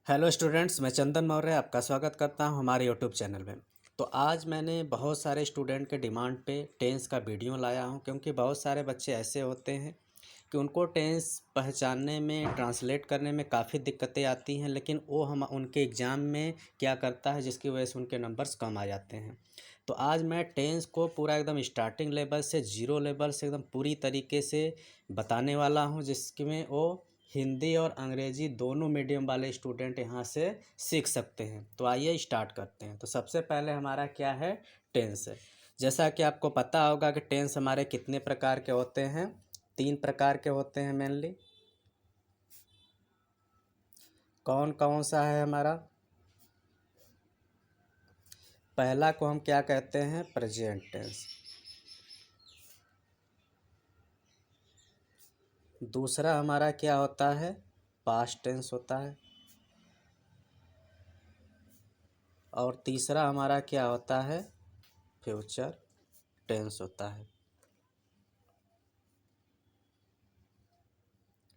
Hello students, मैं चंदन मौर्य आपका स्वागत करता हूं हमारे यूट्यूब चैनल में। तो आज मैंने बहुत सारे स्टूडेंट के डिमांड पे टेंस का वीडियो लाया हूं, क्योंकि बहुत सारे बच्चे ऐसे होते हैं कि उनको टेंस पहचानने में, ट्रांसलेट करने में काफ़ी दिक्कतें आती हैं, लेकिन वो हम उनके एग्ज़ाम में क्या करता है जिसकी वजह से उनके नंबर्स कम आ जाते हैं। तो आज मैं टेंस को पूरा एकदम स्टार्टिंग लेवल से, ज़ीरो लेवल से एकदम पूरी तरीके से बताने वाला हूँ, जिसमें वो हिंदी और अंग्रेजी दोनों मीडियम वाले स्टूडेंट यहाँ से सीख सकते हैं। तो आइए स्टार्ट करते हैं। तो सबसे पहले हमारा क्या है, टेंस है। जैसा कि आपको पता होगा कि टेंस हमारे कितने प्रकार के होते हैं, 3 प्रकार के होते हैं मेनली। कौन कौन सा है हमारा? पहला को हम क्या कहते हैं, प्रेजेंट टेंस। दूसरा हमारा क्या होता है, पास्ट टेंस होता है। और तीसरा हमारा क्या होता है, फ्यूचर टेंस होता है।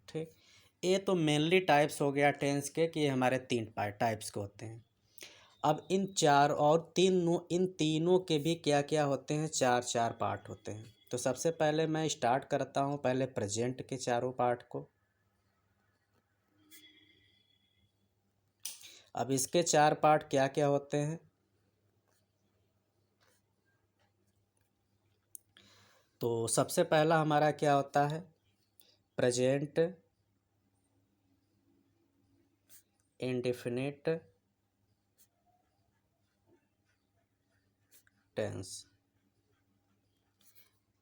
ठीक, ये तो मेनली टाइप्स हो गया टेंस के, कि ये हमारे 3 टाइप्स के होते हैं। अब इन तीनों के भी क्या क्या होते हैं, 4 पार्ट होते हैं। तो सबसे पहले मैं स्टार्ट करता हूँ पहले प्रेजेंट के चारों पार्ट को। अब इसके 4 पार्ट क्या क्या होते हैं, तो सबसे पहला हमारा क्या होता है, प्रेजेंट इंडेफिनिट टेंस।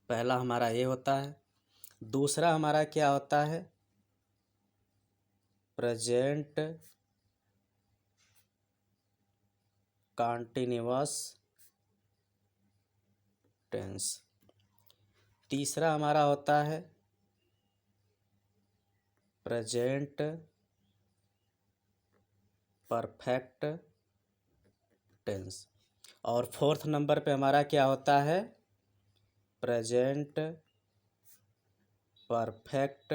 पहला हमारा ये होता है। दूसरा हमारा क्या होता है, प्रेजेंट कॉन्टिन्यूअस टेंस। तीसरा हमारा होता है प्रेजेंट परफेक्ट टेंस। और फोर्थ नंबर पे हमारा क्या होता है, प्रेजेंट परफेक्ट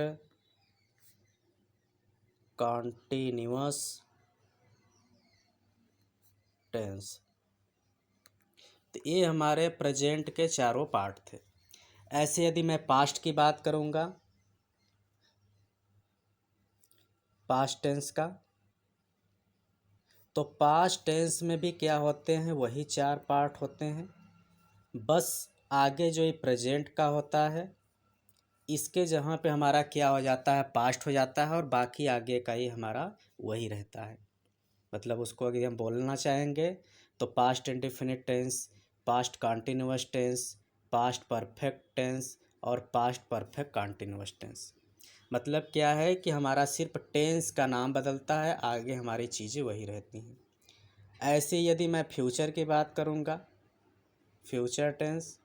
कॉन्टिन्यूअस टेंस। तो ये हमारे प्रेजेंट के चारों पार्ट थे। ऐसे यदि मैं पास्ट की बात करूँगा, पास्ट टेंस का, तो पास्ट टेंस में भी क्या होते हैं, वही 4 पार्ट होते हैं। बस आगे जो ये प्रेजेंट का होता है, इसके जहाँ पे हमारा क्या हो जाता है, पास्ट हो जाता है, और बाकी आगे का ही हमारा वही रहता है। मतलब उसको अगर हम बोलना चाहेंगे तो past indefinite tense, past continuous tense, past perfect tense और पास्ट परफेक्ट कॉन्टिन्यूअस टेंस। मतलब क्या है कि हमारा सिर्फ टेंस का नाम बदलता है, आगे हमारी चीज़ें वही रहती हैं। ऐसे यदि मैं फ्यूचर की बात करूँगा, फ्यूचर टेंस,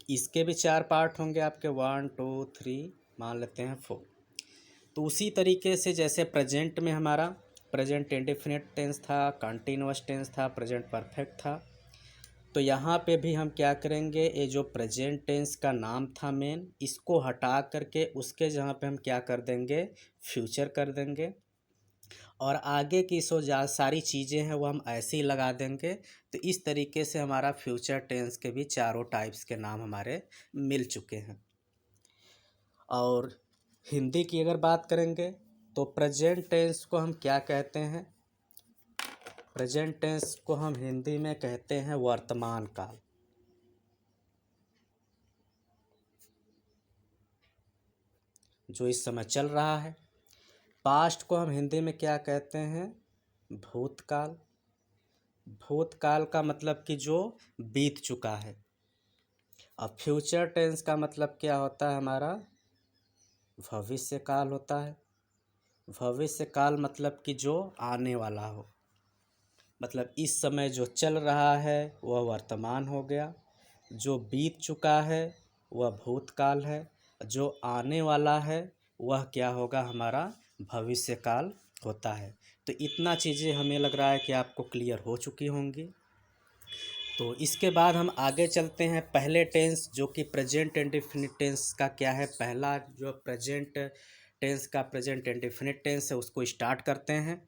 इसके भी 4 पार्ट होंगे आपके, 1 2 3, मान लेते हैं 4। तो उसी तरीके से जैसे प्रेजेंट में हमारा प्रेजेंट इंडेफिनिट टेंस था, कंटिन्यूअस टेंस था, प्रेजेंट परफेक्ट था, तो यहाँ पे भी हम क्या करेंगे, ये जो प्रेजेंट टेंस का नाम था मेन, इसको हटा करके उसके जहाँ पे हम क्या कर देंगे, फ्यूचर कर देंगे। और आगे की सारी चीज़ें हैं वो हम ऐसे ही लगा देंगे। तो इस तरीके से हमारा फ्यूचर टेंस के भी चारों टाइप्स के नाम हमारे मिल चुके हैं। और हिंदी की अगर बात करेंगे तो प्रेजेंट टेंस को हम क्या कहते हैं, प्रेजेंट टेंस को हम हिंदी में कहते हैं वर्तमान काल। जो इस समय चल रहा है। पास्ट को हम हिंदी में क्या कहते हैं, भूतकाल। भूतकाल का मतलब कि जो बीत चुका है। अब फ्यूचर टेंस का मतलब क्या होता है हमारा, भविष्य काल होता है। भविष्य काल मतलब कि जो आने वाला हो। मतलब इस समय जो चल रहा है वह वर्तमान हो गया, जो बीत चुका है वह भूतकाल है, जो आने वाला है वह क्या होगा, हमारा भविष्य काल होता है। तो इतना चीज़ें हमें लग रहा है कि आपको क्लियर हो चुकी होंगी। तो इसके बाद हम आगे चलते हैं पहले टेंस, जो कि प्रेजेंट इंडेफिनिट टेंस का क्या है, पहला जो प्रेजेंट टेंस का प्रेजेंट इंडेफिनिट टेंस है उसको स्टार्ट करते हैं।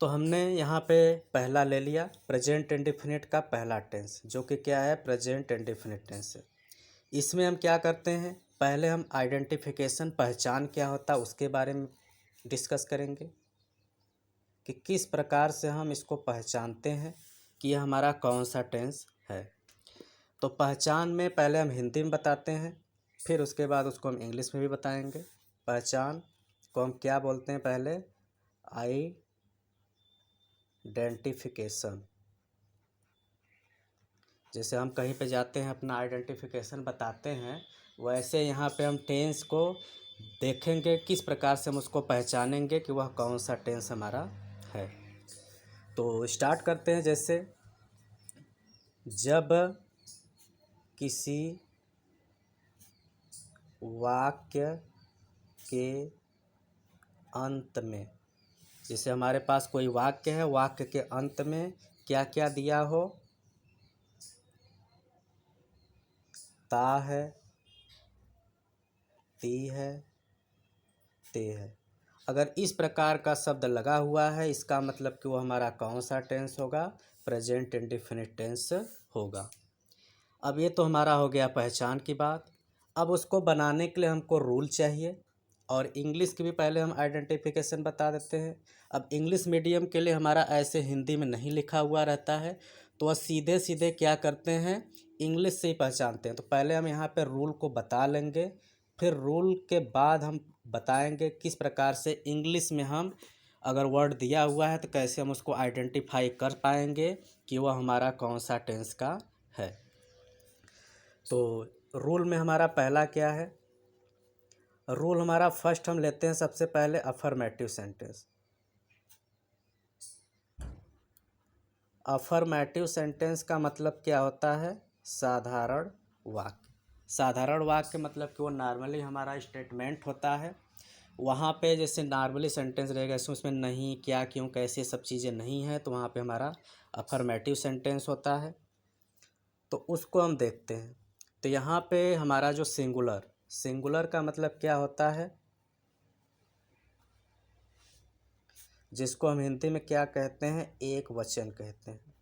तो हमने यहाँ पे पहला ले लिया प्रेजेंट इंडेफिनिट का पहला टेंस, जो कि क्या है, प्रेजेंट इंडेफिनिट टेंस है। इसमें हम क्या करते हैं, पहले हम आइडेंटिफिकेशन, पहचान क्या होता है उसके बारे में डिस्कस करेंगे कि किस प्रकार से हम इसको पहचानते हैं कि यह हमारा कौन सा टेंस है। तो पहचान में पहले हम हिंदी में बताते हैं, फिर उसके बाद उसको हम इंग्लिश में भी बताएंगे। पहचान को हम क्या बोलते हैं, पहले आइडेंटिफिकेशन। जैसे हम कहीं पे जाते हैं अपना आइडेंटिफिकेशन बताते हैं, वैसे यहाँ पे हम टेंस को देखेंगे किस प्रकार से हम उसको पहचानेंगे कि वह कौन सा टेंस हमारा है। तो स्टार्ट करते हैं। जैसे जब किसी वाक्य के अंत में, जैसे हमारे पास कोई वाक्य है, वाक्य के अंत में क्या क्या दिया हो, ता है, ती है, ते है, अगर इस प्रकार का शब्द लगा हुआ है इसका मतलब कि वो हमारा कौन सा टेंस होगा, प्रेजेंट इंडेफिनिट टेंस होगा। अब ये तो हमारा हो गया पहचान की बात। अब उसको बनाने के लिए हमको रूल चाहिए, और इंग्लिश की भी पहले हम आइडेंटिफिकेशन बता देते हैं। अब इंग्लिश मीडियम के लिए हमारा ऐसे हिंदी में नहीं लिखा हुआ रहता है, तो वह सीधे सीधे क्या करते हैं, इंग्लिश से ही पहचानते हैं। तो पहले हम यहाँ पे रूल को बता लेंगे, फिर रूल के बाद हम बताएंगे किस प्रकार से इंग्लिश में हम अगर वर्ड दिया हुआ है तो कैसे हम उसको आइडेंटिफाई कर पाएंगे कि वह हमारा कौन सा टेंस का है। तो रूल में हमारा पहला क्या है, रूल हमारा फर्स्ट हम लेते हैं सबसे पहले अफर्मेटिव सेंटेंस। अफर्मेटिव सेंटेंस का मतलब क्या होता है, साधारण वाक्य। साधारण वाक्य मतलब कि वो नॉर्मली हमारा स्टेटमेंट होता है। वहाँ पे जैसे नॉर्मली सेंटेंस रहेगा उसमें नहीं, क्या, क्यों, कैसे सब चीज़ें नहीं हैं, तो वहाँ पे हमारा अफर्मेटिव सेंटेंस होता है। तो उसको हम देखते हैं। तो यहाँ पे हमारा जो सिंगुलर, सिंगुलर का मतलब क्या होता है, जिसको हम हिंदी में क्या कहते हैं, एक वचन कहते हैं।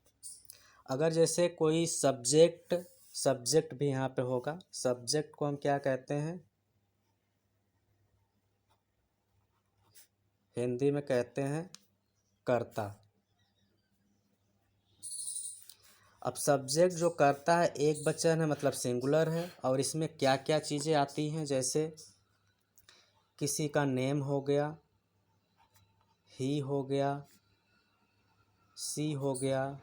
अगर जैसे कोई सब्जेक्ट, सब्जेक्ट भी यहाँ पे होगा, सब्जेक्ट को हम क्या कहते हैं, हिंदी में कहते हैं कर्ता। अब सब्जेक्ट जो करता है एक वचन है मतलब सिंगुलर है, और इसमें क्या क्या चीज़ें आती हैं, जैसे किसी का नेम हो गया, ही हो गया, सी हो गया,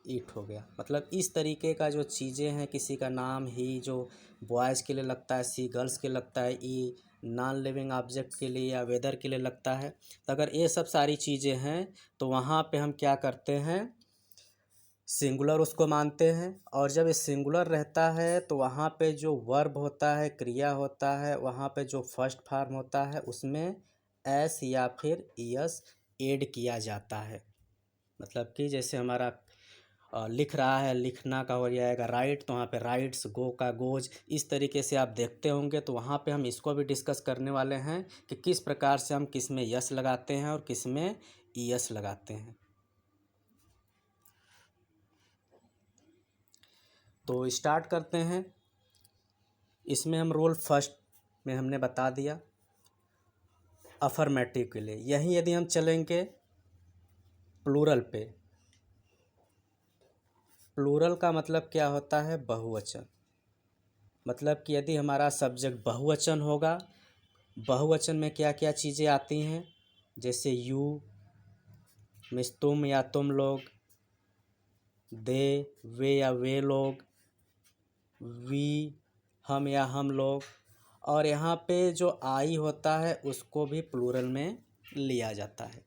ईट हो गया। मतलब इस तरीके का जो चीज़ें हैं, किसी का नाम ही जो बॉयज़ के लिए लगता है, सी गर्ल्स के लगता है, ई नॉन लिविंग ऑब्जेक्ट के लिए या वेदर के लिए लगता है। तो अगर ये सब सारी चीज़ें हैं तो वहाँ पे हम क्या करते हैं, सिंगुलर उसको मानते हैं। और जब ये सिंगुलर रहता है तो वहाँ पे जो वर्ब होता है, क्रिया होता है, वहाँ पे जो फर्स्ट फॉर्म होता है उसमें एस या फिर ईएस ऐड किया जाता है। मतलब कि जैसे हमारा लिख रहा है, लिखना का हो जाएगा राइट, तो वहाँ पे राइट्स, गो का गोज, इस तरीके से आप देखते होंगे। तो वहाँ पे हम इसको भी डिस्कस करने वाले हैं कि किस प्रकार से हम किस में यस लगाते हैं और किस में ईएस लगाते हैं। तो स्टार्ट करते हैं। इसमें हम रूल फर्स्ट में हमने बता दिया अफर्मेटिव के लिए। यहीं यदि हम चलेंगे प्लूरल पे, प्लूरल का मतलब क्या होता है, बहुवचन। मतलब कि यदि हमारा सब्जेक्ट बहुवचन होगा, बहुवचन में क्या क्या चीज़ें आती हैं, जैसे यू मीन्स तुम या तुम लोग, दे वे या वे लोग, वी हम या हम लोग, और यहाँ पे जो आई होता है उसको भी प्लूरल में लिया जाता है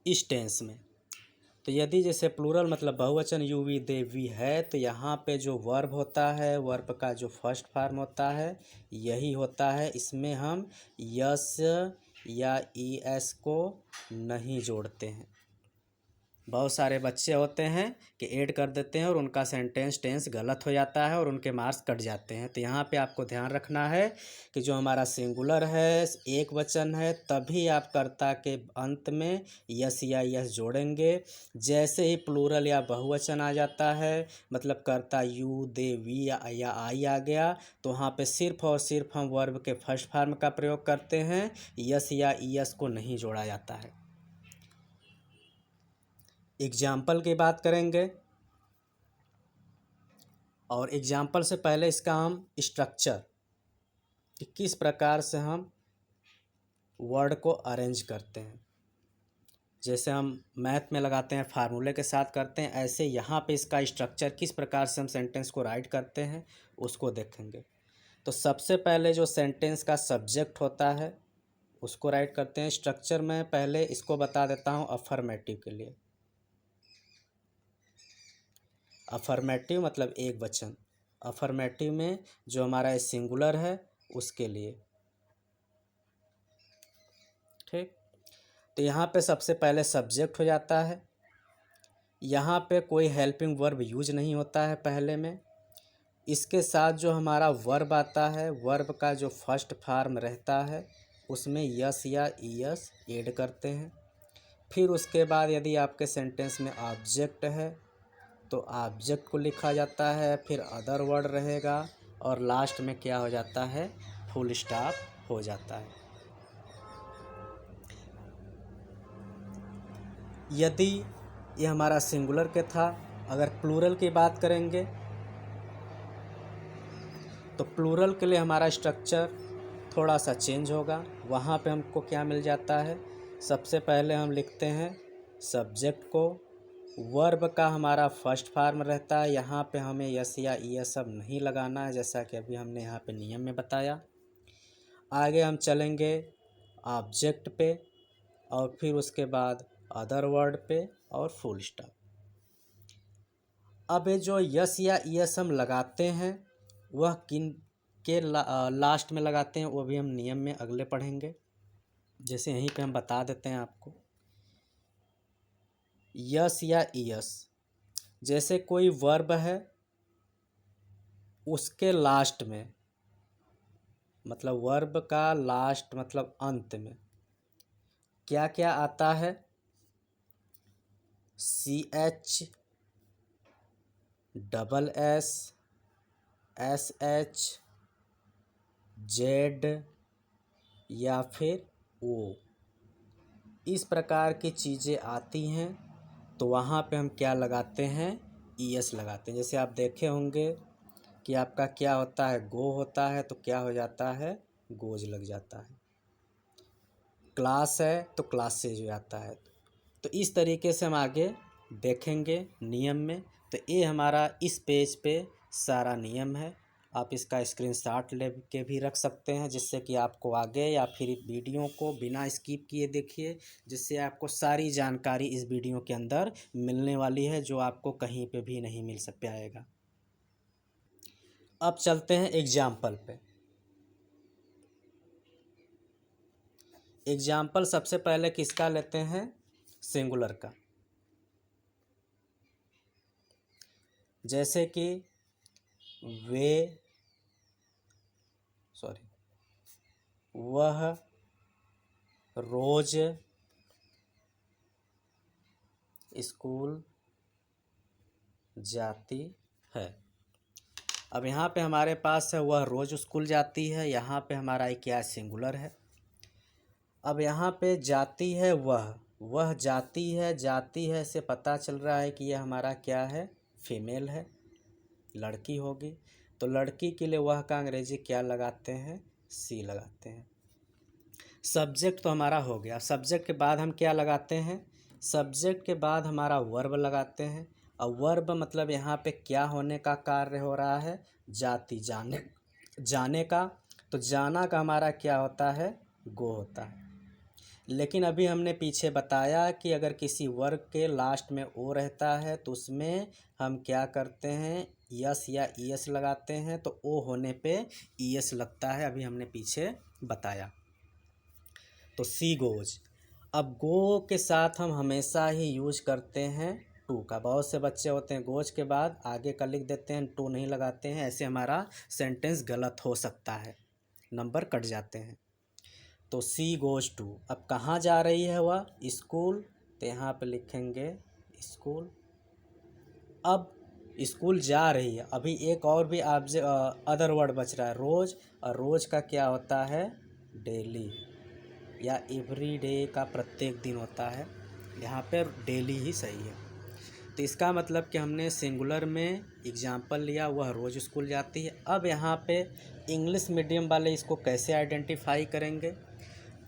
इस टेंस में। तो यदि जैसे प्लूरल मतलब बहुवचन यू वी दे वी है, तो यहाँ पे जो वर्ब होता है, वर्ब का जो फर्स्ट फॉर्म होता है यही होता है। इसमें हम यस या ई एस को नहीं जोड़ते हैं, बहुत सारे बच्चे होते हैं कि ऐड कर देते हैं और उनका सेंटेंस टेंस गलत हो जाता है और उनके मार्क्स कट जाते हैं। तो यहाँ पे आपको ध्यान रखना है कि जो हमारा सिंगुलर है, एक वचन है, तभी आप कर्ता के अंत में यस या यस जोड़ेंगे। जैसे ही प्लूरल या बहुवचन आ जाता है, मतलब कर्ता यू, दे, वी या आई आ गया, तो वहाँ पे सिर्फ और सिर्फ हम वर्ब के फर्स्ट फॉर्म का प्रयोग करते हैं, यस या यस को नहीं जोड़ा जाता है। एग्जाम्पल की बात करेंगे और एग्जाम्पल से पहले इसका हम स्ट्रक्चर कि किस प्रकार से हम वर्ड को अरेंज करते हैं। जैसे हम मैथ में लगाते हैं, फार्मूले के साथ करते हैं, ऐसे यहाँ पे इसका स्ट्रक्चर किस प्रकार से हम सेंटेंस को राइट करते हैं उसको देखेंगे। तो सबसे पहले जो सेंटेंस का सब्जेक्ट होता है उसको राइट करते हैं। स्ट्रक्चर में पहले इसको बता देता हूँ अफर्मेटिव के लिए। अफर्मेटिव मतलब एक वचन, अफर्मेटिव में जो हमारा सिंगुलर है उसके लिए, ठीक। तो यहाँ पे सबसे पहले सब्जेक्ट हो जाता है। यहाँ पे कोई हेल्पिंग वर्ब यूज नहीं होता है पहले में। इसके साथ जो हमारा वर्ब आता है, वर्ब का जो फर्स्ट फॉर्म रहता है उसमें यस या ईएस ऐड करते हैं। फिर उसके बाद यदि आपके सेंटेंस में ऑब्जेक्ट है तो ऑब्जेक्ट को लिखा जाता है, फिर अदर वर्ड रहेगा और लास्ट में क्या हो जाता है, फुल स्टॉप हो जाता है। यदि ये हमारा सिंगुलर के था, अगर प्लूरल की बात करेंगे तो प्लूरल के लिए हमारा स्ट्रक्चर थोड़ा सा चेंज होगा। वहाँ पे हमको क्या मिल जाता है, सबसे पहले हम लिखते हैं सब्जेक्ट को, वर्ब का हमारा फर्स्ट फॉर्म रहता है। यहाँ पे हमें यस या ईएस सब नहीं लगाना है, जैसा कि अभी हमने यहाँ पे नियम में बताया। आगे हम चलेंगे ऑब्जेक्ट पे और फिर उसके बाद अदर वर्ड पे और फुल स्टॉप। अब ये जो यस या ईएस हम लगाते हैं वह किन के लास्ट में लगाते हैं वो भी हम नियम में अगले पढ़ेंगे। जैसे यहीं पे हम बता देते हैं आपको यस या ईएस, जैसे कोई वर्ब है उसके लास्ट में, मतलब वर्ब का लास्ट मतलब अंत में क्या क्या आता है, CH, SS, SH, Z या फिर O, इस प्रकार की चीज़ें आती हैं। तो वहाँ पे हम क्या लगाते हैं, ES लगाते हैं। जैसे आप देखे होंगे कि आपका क्या होता है, गो होता है तो क्या हो जाता है, गोज लग जाता है। क्लास है तो क्लासेज हो जाता है। तो इस तरीके से हम आगे देखेंगे नियम में। तो ये हमारा इस पेज पे सारा नियम है। आप इसका स्क्रीनशॉट ले के भी रख सकते हैं, जिससे कि आपको आगे या फिर वीडियो को बिना स्किप किए देखिए, जिससे आपको सारी जानकारी इस वीडियो के अंदर मिलने वाली है, जो आपको कहीं पे भी नहीं मिल पाएगा। अब चलते हैं एग्जाम्पल पे। एग्जाम्पल सबसे पहले किसका लेते हैं, सिंगुलर का। जैसे कि वह रोज स्कूल जाती है। अब यहाँ पे हमारे पास है वह रोज स्कूल जाती है, यहाँ पे हमारा क्या सिंगुलर है। अब यहाँ पे जाती है वह जाती है से पता चल रहा है कि यह हमारा क्या है, फीमेल है, लड़की होगी। तो लड़की के लिए वह का अंग्रेजी क्या लगाते हैं, सी लगाते हैं। सब्जेक्ट तो हमारा हो गया। सब्जेक्ट के बाद हम क्या लगाते हैं, सब्जेक्ट के बाद हमारा वर्ब लगाते हैं। और वर्ब मतलब यहाँ पे क्या होने का कार्य हो रहा है, जाती, जाने का। तो जाना का हमारा क्या होता है, गो होता है। लेकिन अभी हमने पीछे बताया कि अगर किसी वर्ग के लास्ट में ओ रहता है तो उसमें हम क्या करते हैं, यस या ईएस लगाते हैं। तो ओ होने पे ईएस लगता है, अभी हमने पीछे बताया। तो सी गोज। अब गो के साथ हम हमेशा ही यूज करते हैं टू का। बहुत से बच्चे होते हैं गोज के बाद आगे का लिख देते हैं, टू नहीं लगाते हैं, ऐसे हमारा सेंटेंस गलत हो सकता है, नंबर कट जाते हैं। तो सी गोज टू, अब कहाँ जा रही है वह? स्कूल, तो यहाँ पे लिखेंगे स्कूल। अब स्कूल जा रही है, अभी एक और भी अदर वर्ड बच रहा है, रोज, और रोज का क्या होता है? डेली या एवरी डे का प्रत्येक दिन होता है, यहाँ पे डेली ही सही है। तो इसका मतलब कि हमने सिंगुलर में एग्जाम्पल लिया, वह रोज़ स्कूल जाती है। अब यहाँ पे इंग्लिश मीडियम वाले इसको कैसे आइडेंटिफाई करेंगे?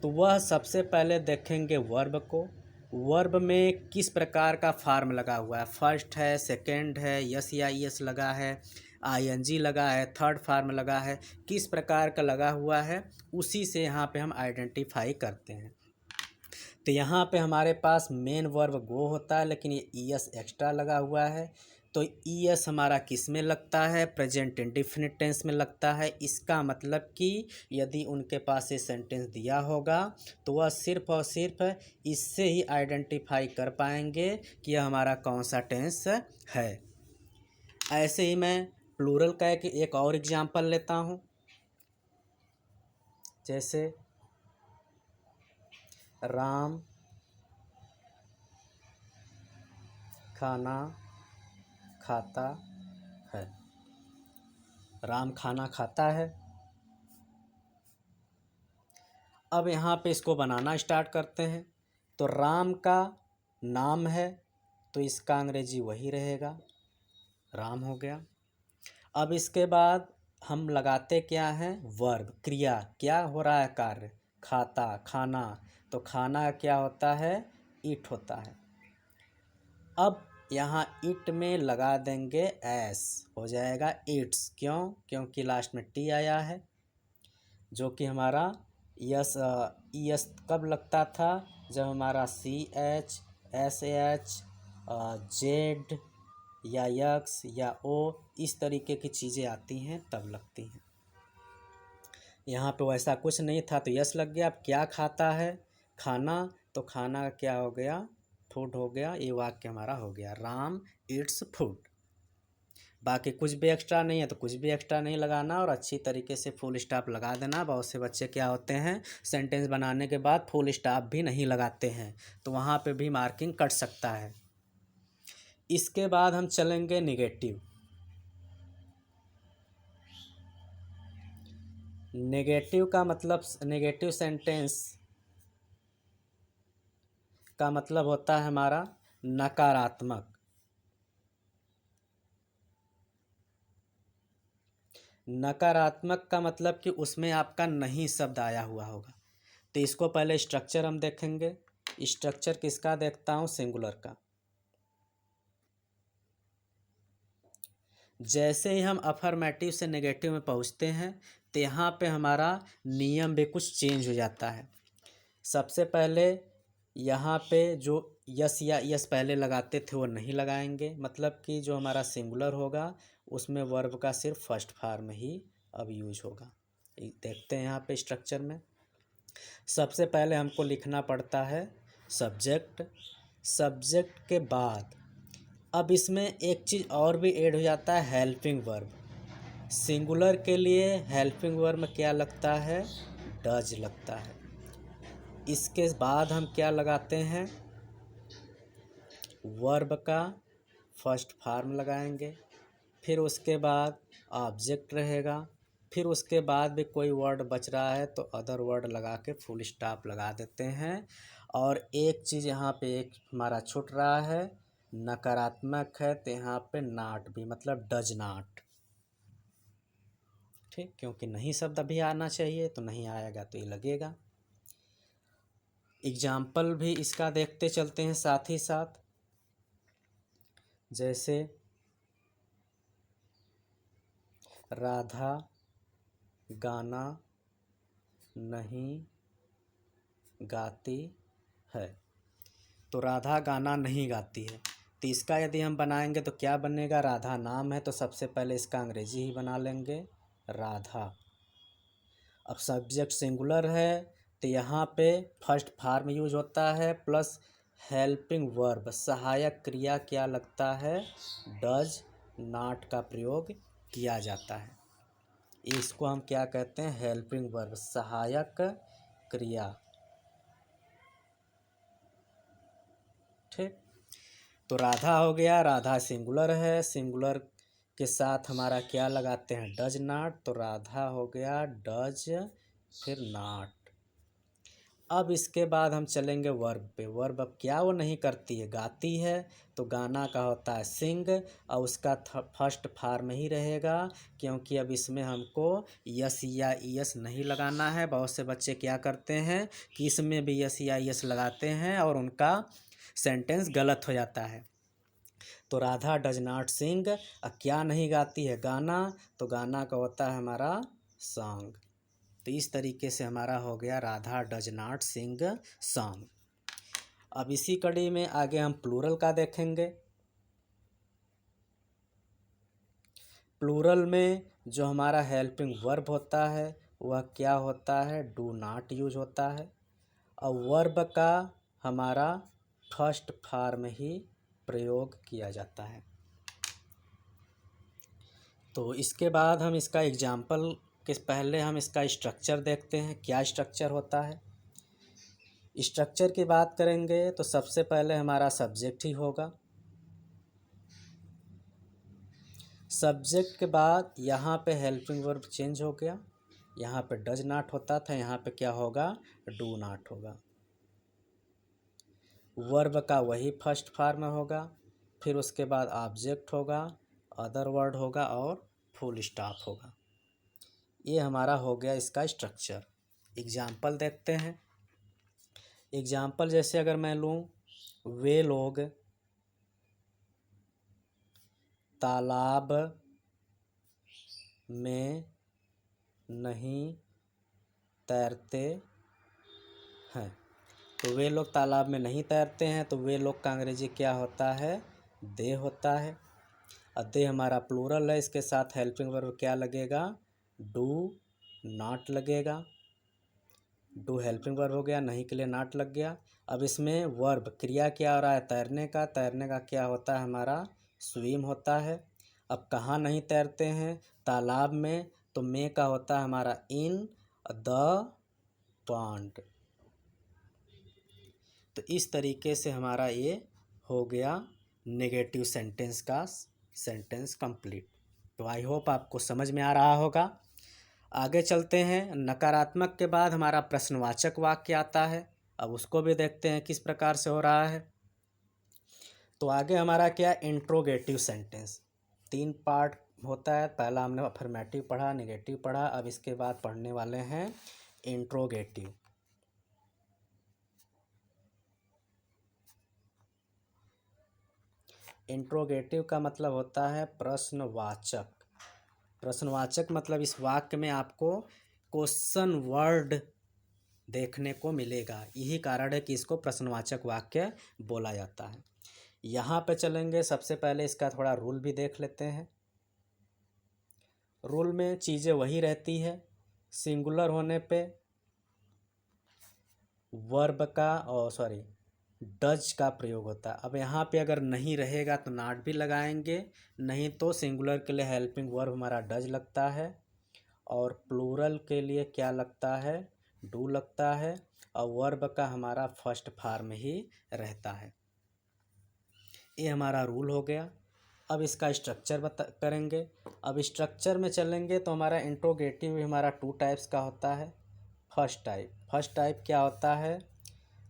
तो वह सबसे पहले देखेंगे वर्ब को, वर्ब में किस प्रकार का फार्म लगा हुआ है, फर्स्ट है, सेकंड है, यस या यस लगा है, आईएनजी लगा है, थर्ड फार्म लगा है, किस प्रकार का लगा हुआ है, उसी से यहाँ पे हम आइडेंटिफाई करते हैं। तो यहाँ पे हमारे पास मेन वर्ब गो होता है, लेकिन ये ईएस एक्स्ट्रा लगा हुआ है। तो ईएस हमारा किस में लगता है? प्रेजेंट इंडेफिनिट टेंस में लगता है। इसका मतलब कि यदि उनके पास ये सेंटेंस दिया होगा तो वह सिर्फ और सिर्फ इससे ही आइडेंटिफाई कर पाएंगे कि यह हमारा कौन सा टेंस है। ऐसे ही मैं प्लूरल का एक और एग्जाम्पल लेता हूँ, जैसे राम खाना खाता है। राम खाना खाता है। अब यहाँ पे इसको बनाना स्टार्ट करते हैं। तो राम का नाम है तो इसका अंग्रेजी वही रहेगा, राम हो गया। अब इसके बाद हम लगाते क्या हैं? वर्ब, क्रिया, क्या हो रहा है कार्य? खाता, खाना, तो खाना क्या होता है? ईट होता है। अब यहाँ इट में लगा देंगे एस, हो जाएगा इट्स। क्यों? क्योंकि लास्ट में टी आया है, जो कि हमारा यस यस कब लगता था? जब हमारा C H, S H, Z या यक्स या ओ इस तरीके की चीज़ें आती हैं तब लगती हैं। यहाँ पे वैसा कुछ नहीं था तो यस लग गया। अब क्या खाता है? खाना, तो खाना क्या हो गया? फूड हो गया। ये वाक्य हमारा हो गया, राम इट्स फूड। बाकी कुछ भी एक्स्ट्रा नहीं है तो कुछ भी एक्स्ट्रा नहीं लगाना और अच्छी तरीके से फुल स्टॉप लगा देना। बहुत से बच्चे क्या होते हैं, सेंटेंस बनाने के बाद फुल स्टॉप भी नहीं लगाते हैं, तो वहाँ पे भी मार्किंग कट सकता है। इसके बाद हम चलेंगे निगेटिव। नेगेटिव का मतलब, नेगेटिव सेंटेंस का मतलब होता है हमारा नकारात्मक। नकारात्मक का मतलब कि उसमें आपका नहीं शब्द आया हुआ होगा। तो इसको पहले स्ट्रक्चर हम देखेंगे। स्ट्रक्चर किसका देखता हूँ? सिंगुलर का। जैसे ही हम अफर्मेटिव से नेगेटिव में पहुँचते हैं तो यहाँ पे हमारा नियम भी कुछ चेंज हो जाता है। सबसे पहले यहाँ पे जो यस या यस पहले लगाते थे वो नहीं लगाएंगे, मतलब कि जो हमारा सिंगुलर होगा उसमें वर्ब का सिर्फ फर्स्ट फॉर्म ही अब यूज होगा। देखते हैं यहाँ पे स्ट्रक्चर में। सबसे पहले हमको लिखना पड़ता है सब्जेक्ट। सब्जेक्ट के बाद अब इसमें एक चीज़ और भी ऐड हो जाता है, हेल्पिंग वर्ब। सिंगुलर के लिए हेल्पिंग वर्ब में क्या लगता है? डज लगता है। इसके बाद हम क्या लगाते हैं? वर्ब का फर्स्ट फॉर्म लगाएंगे। फिर उसके बाद ऑब्जेक्ट रहेगा। फिर उसके बाद भी कोई वर्ड बच रहा है तो अदर वर्ड लगा के फुल स्टॉप लगा देते हैं। और एक चीज़ यहाँ पे एक हमारा छूट रहा है, नकारात्मक है तो यहाँ पे नॉट भी, मतलब डज नॉट। ठीक, क्योंकि नहीं शब्द अभी आना चाहिए तो नहीं आएगा तो ये लगेगा। एग्जाम्पल भी इसका देखते चलते हैं साथ ही साथ। जैसे राधा गाना नहीं गाती है। तो राधा गाना नहीं गाती है, तो इसका यदि हम बनाएंगे तो क्या बनेगा? राधा नाम है तो सबसे पहले इसका अंग्रेजी ही बना लेंगे, राधा। अब सब्जेक्ट सिंगुलर है तो यहाँ पे फर्स्ट फॉर्म यूज होता है प्लस हेल्पिंग वर्ब, सहायक क्रिया क्या लगता है, डज नॉट का प्रयोग किया जाता है। इसको हम क्या कहते हैं, हेल्पिंग वर्ब, सहायक क्रिया। ठीक, तो राधा हो गया, राधा सिंगुलर है, सिंगुलर के साथ हमारा क्या लगाते हैं, डज नॉट, तो राधा हो गया डज फिर नॉट। अब इसके बाद हम चलेंगे वर्ब पे। वर्ब अब क्या वो नहीं करती है, गाती है, तो गाना का होता है सिंग, और उसका फर्स्ट फॉर्म ही रहेगा, क्योंकि अब इसमें हमको यस या यस नहीं लगाना है। बहुत से बच्चे क्या करते हैं कि इसमें भी यस या यस लगाते हैं और उनका सेंटेंस गलत हो जाता है। तो राधा डज नॉट सिंग, क्या नहीं गाती है, गाना, तो गाना का होता है हमारा सॉन्ग। तो इस तरीके से हमारा हो गया Radha does not sing song. अब इसी कड़ी में आगे हम प्लूरल का देखेंगे। प्लूरल में जो हमारा हेल्पिंग वर्ब होता है वह क्या होता है, डू नॉट यूज होता है, और वर्ब का हमारा फर्स्ट फॉर्म ही प्रयोग किया जाता है। तो इसके बाद हम इसका एग्जाम्पल के पहले हम इसका स्ट्रक्चर देखते हैं, क्या स्ट्रक्चर होता है। स्ट्रक्चर की बात करेंगे तो सबसे पहले हमारा सब्जेक्ट ही होगा। सब्जेक्ट के बाद यहाँ पे हेल्पिंग वर्ब चेंज हो गया, यहाँ पे डज नॉट होता था, यहाँ पे क्या होगा, डू नॉट होगा। वर्ब का वही फर्स्ट फॉर्म होगा, फिर उसके बाद ऑब्जेक्ट होगा, अदर वर्ड होगा और फुल स्टॉप होगा। ये हमारा हो गया इसका स्ट्रक्चर। एग्जाम्पल देखते हैं। एग्जाम्पल जैसे अगर मैं लूँ, वे लोग तालाब में नहीं तैरते हैं, तो वे लोग तालाब में नहीं तैरते हैं, तो वे लोग का अंग्रेजी क्या होता है, दे होता है। और दे हमारा प्लूरल है, इसके साथ हेल्पिंग वर्ब क्या लगेगा, डू नॉट लगेगा। डू हेल्पिंग वर्ब हो गया, नहीं के लिए नॉट लग गया। अब इसमें वर्ब क्रिया क्या हो रहा है, तैरने का, तैरने का क्या होता है हमारा, स्विम होता है। अब कहाँ नहीं तैरते हैं, तालाब में, तो में का होता है हमारा इन द पॉन्ड। तो इस तरीके से हमारा ये हो गया नेगेटिव सेंटेंस का सेंटेंस कंप्लीट। तो आई होप आपको समझ में आ रहा होगा। आगे चलते हैं। नकारात्मक के बाद हमारा प्रश्नवाचक वाक्य आता है, अब उसको भी देखते हैं किस प्रकार से हो रहा है। तो आगे हमारा क्या, इंट्रोगेटिव सेंटेंस। 3 पार्ट होता है, पहला हमने अफर्मेटिव पढ़ा, नेगेटिव पढ़ा, अब इसके बाद पढ़ने वाले हैं इंट्रोगेटिव। इंट्रोगेटिव का मतलब होता है प्रश्नवाचक। प्रश्नवाचक मतलब इस वाक्य में आपको क्वेश्चन वर्ड देखने को मिलेगा, यही कारण है कि इसको प्रश्नवाचक वाक्य बोला जाता है। यहाँ पे चलेंगे, सबसे पहले इसका थोड़ा रूल भी देख लेते हैं। रूल में चीज़ें वही रहती है, सिंगुलर होने पे वर्ब का डज का प्रयोग होता है। अब यहाँ पे अगर नहीं रहेगा तो नॉट भी लगाएंगे, नहीं तो सिंगुलर के लिए हेल्पिंग वर्ब हमारा डज लगता है, और प्लूरल के लिए क्या लगता है, डू लगता है, और वर्ब का हमारा फर्स्ट फॉर्म ही रहता है। ये हमारा रूल हो गया। अब इसका स्ट्रक्चर करेंगे। अब स्ट्रक्चर में चलेंगे तो हमारा इंट्रोगेटिव हमारा 2 टाइप्स का होता है। फर्स्ट टाइप क्या होता है,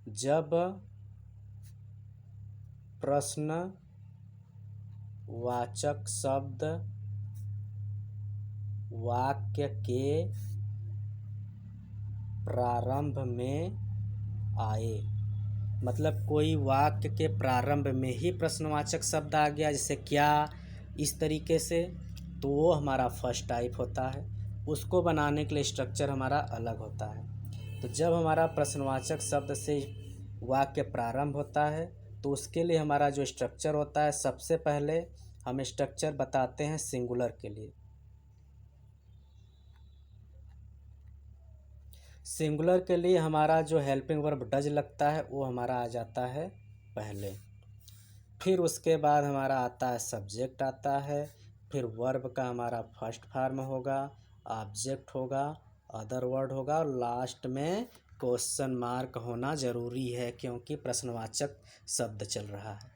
जब प्रश्नवाचक शब्द वाक्य के प्रारंभ में आए, मतलब कोई वाक्य के प्रारंभ में ही प्रश्नवाचक शब्द आ गया, जैसे क्या, इस तरीके से, तो वो हमारा फर्स्ट टाइप होता है। उसको बनाने के लिए स्ट्रक्चर हमारा अलग होता है। तो जब हमारा प्रश्नवाचक शब्द से वाक्य प्रारंभ होता है तो उसके लिए हमारा जो स्ट्रक्चर होता है, सबसे पहले हम स्ट्रक्चर बताते हैं सिंगुलर के लिए। सिंगुलर के लिए हमारा जो हेल्पिंग वर्ब डज लगता है वो हमारा आ जाता है पहले, फिर उसके बाद हमारा आता है सब्जेक्ट आता है, फिर वर्ब का हमारा फर्स्ट फॉर्म होगा, ऑब्जेक्ट होगा, अदर वर्ड होगा और लास्ट में क्वेश्चन मार्क होना ज़रूरी है क्योंकि प्रश्नवाचक शब्द चल रहा है।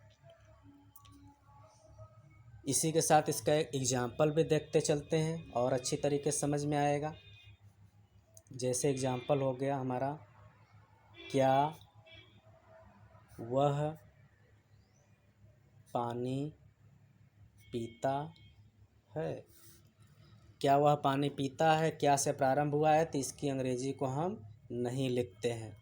इसी के साथ इसका एक एग्जाम्पल भी देखते चलते हैं और अच्छी तरीके से समझ में आएगा। जैसे एग्जाम्पल हो गया हमारा, क्या वह पानी पीता है। क्या वह पानी पीता है, क्या से प्रारंभ हुआ है तो इसकी अंग्रेजी को हम नहीं लिखते हैं।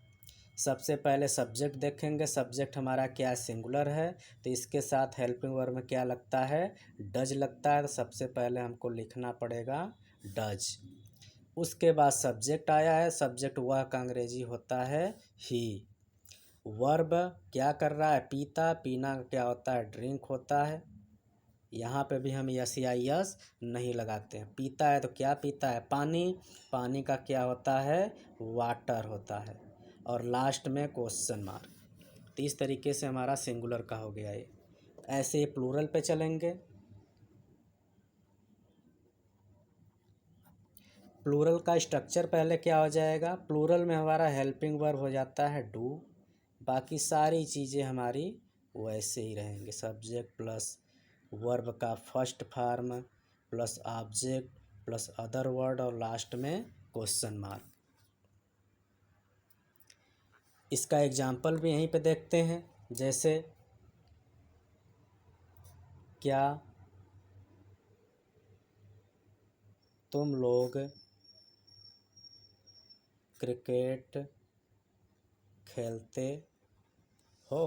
सबसे पहले सब्जेक्ट देखेंगे, सब्जेक्ट हमारा क्या है, सिंगुलर है, तो इसके साथ हेल्पिंग वर्ब में क्या लगता है, डज लगता है, तो सबसे पहले हमको लिखना पड़ेगा डज। उसके बाद सब्जेक्ट आया है, सब्जेक्ट वह का अंग्रेजी होता है ही। वर्ब क्या कर रहा है, पीता, पीना क्या होता है, ड्रिंक होता है। यहाँ पे भी हम यस या यस नहीं लगाते हैं। पीता है तो क्या पीता है, पानी, पानी का क्या होता है, वाटर होता है, और लास्ट में क्वेश्चन मार्क। तो इस तरीके से हमारा सिंगुलर का हो गया ये। ऐसे ही प्लूरल पे चलेंगे। प्लूरल का स्ट्रक्चर पहले क्या हो जाएगा, प्लूरल में हमारा हेल्पिंग वर्ब हो जाता है डू, बाकी सारी चीज़ें हमारी वैसे ही रहेंगे। सब्जेक्ट प्लस वर्ब का first form plus object plus other word और लास्ट में क्वेश्चन मार्क। इसका एग्जाम्पल भी यहीं पे देखते हैं। जैसे क्या तुम लोग क्रिकेट खेलते हो।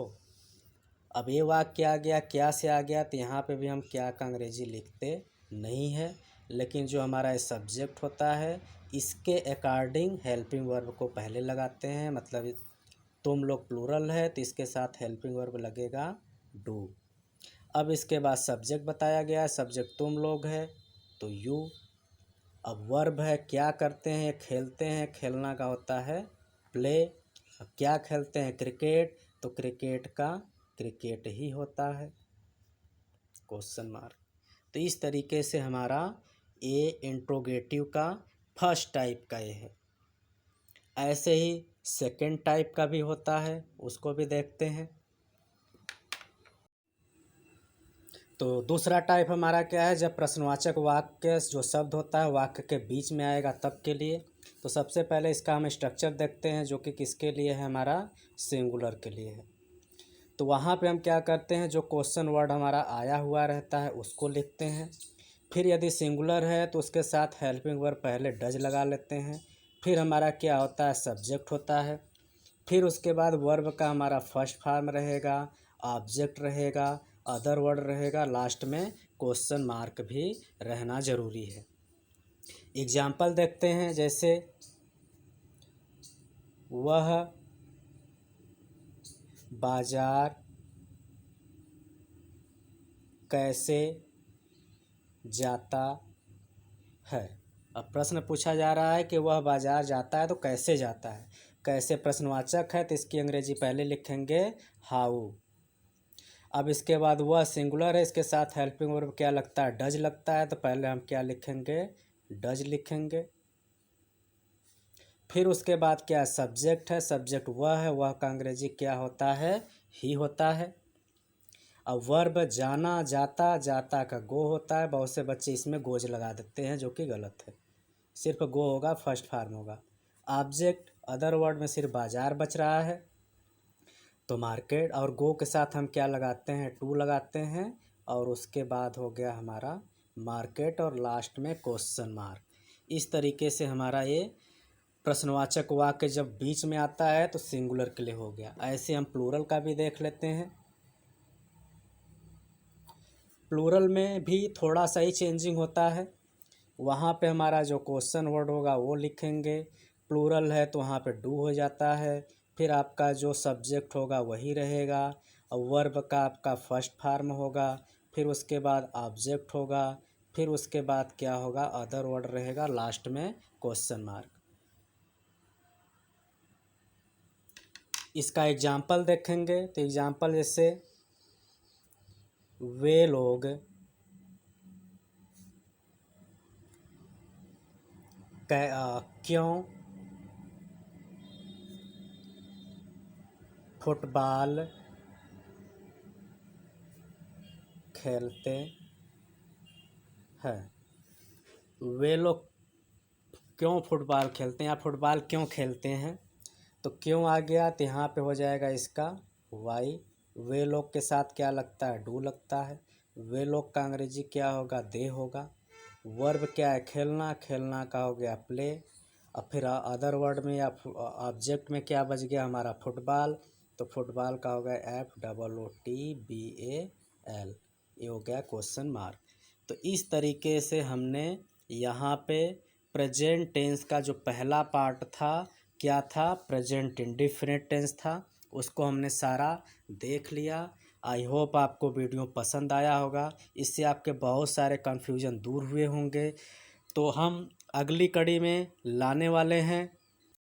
अब ये वाक्य आ गया, क्या से आ गया, तो यहाँ पे भी हम क्या का अंग्रेजी लिखते नहीं है, लेकिन जो हमारा ये सब्जेक्ट होता है इसके अकॉर्डिंग हेल्पिंग वर्ब को पहले लगाते हैं। मतलब तुम लोग प्लूरल है तो इसके साथ हेल्पिंग वर्ब लगेगा डू। अब इसके बाद सब्जेक्ट बताया गया है, सब्जेक्ट तुम लोग है तो यू। अब वर्ब है, क्या करते हैं, खेलते हैं, खेलना का होता है प्ले। अब क्या खेलते हैं, क्रिकेट, तो क्रिकेट का क्रिकेट ही होता है, क्वेश्चन मार्क। तो इस तरीके से हमारा ए इंट्रोगेटिव का फर्स्ट टाइप का ये है। ऐसे ही सेकंड टाइप का भी होता है, उसको भी देखते हैं। तो दूसरा टाइप हमारा क्या है, जब प्रश्नवाचक वाक्य जो शब्द होता है वाक्य के बीच में आएगा तब के लिए। तो सबसे पहले इसका हम स्ट्रक्चर देखते हैं जो कि किसके लिए है, हमारा सिंगुलर के लिए है। तो वहाँ पे हम क्या करते हैं, जो क्वेश्चन वर्ड हमारा आया हुआ रहता है उसको लिखते हैं। फिर यदि सिंगुलर है तो उसके साथ हेल्पिंग वर्ब पहले डज लगा लेते हैं। फिर हमारा क्या होता है, सब्जेक्ट होता है। फिर उसके बाद वर्ब का हमारा फर्स्ट फॉर्म रहेगा, ऑब्जेक्ट रहेगा, अदर वर्ड रहेगा, लास्ट में क्वेश्चन मार्क भी रहना ज़रूरी है। एग्जाम्पल देखते हैं। जैसे वह बाजार कैसे जाता है। अब प्रश्न पूछा जा रहा है कि वह बाजार जाता है तो कैसे जाता है। कैसे प्रश्नवाचक है तो इसकी अंग्रेजी पहले लिखेंगे हाउ। अब इसके बाद वह सिंगुलर है, इसके साथ हेल्पिंग वर्ब क्या लगता है, डज लगता है, तो पहले हम क्या लिखेंगे, डज लिखेंगे। फिर उसके बाद क्या सब्जेक्ट है, सब्जेक्ट वह है, वह का अंग्रेजी क्या होता है, ही होता है। अब वर्ब जाना, जाता, जाता का गो होता है। बहुत से बच्चे इसमें गोज लगा देते हैं जो कि गलत है, सिर्फ गो होगा, फर्स्ट फॉर्म होगा। ऑब्जेक्ट अदर वर्ड में सिर्फ बाजार बच रहा है तो मार्केट, और गो के साथ हम क्या लगाते हैं, टू लगाते हैं, और उसके बाद हो गया हमारा मार्केट और लास्ट में क्वेश्चन मार्क। इस तरीके से हमारा ये प्रश्नवाचक वाक्य जब बीच में आता है तो सिंगुलर के लिए हो गया। ऐसे हम प्लूरल का भी देख लेते हैं। प्लूरल में भी थोड़ा सा ही चेंजिंग होता है। वहाँ पे हमारा जो क्वेश्चन वर्ड होगा वो लिखेंगे। प्लूरल है तो वहाँ पे डू हो जाता है। फिर आपका जो सब्जेक्ट होगा वही रहेगा, और वर्ब का आपका फर्स्ट फॉर्म होगा। फिर उसके बाद ऑब्जेक्ट होगा। फिर उसके बाद क्या होगा, अदर वर्ड रहेगा, लास्ट में क्वेश्चन मार्क। इसका एग्जाम्पल देखेंगे तो एग्जाम्पल जैसे वे लोग क्यों फुटबॉल खेलते हैं। वे लोग क्यों फुटबॉल खेलते हैं या फुटबॉल क्यों खेलते हैं, तो क्यों आ गया तो यहाँ पे हो जाएगा इसका वाई। वे लोग के साथ क्या लगता है, डू लगता है। वे लोग का अंग्रेजी क्या होगा, दे होगा। वर्ब क्या है, खेलना, खेलना का हो गया प्ले। और फिर अदर वर्ड में या ऑब्जेक्ट में क्या बच गया हमारा, फुटबॉल। तो फुटबॉल का हो गया FOOTBAL, ये हो गया क्वेश्चन मार्क। तो इस तरीके से हमने यहाँ पे प्रेजेंट टेंस का जो पहला पार्ट था क्या था, प्रेजेंट इंडेफिनिट टेंस था, उसको हमने सारा देख लिया। आई होप आपको वीडियो पसंद आया होगा, इससे आपके बहुत सारे कन्फ्यूजन दूर हुए होंगे। तो हम अगली कड़ी में लाने वाले हैं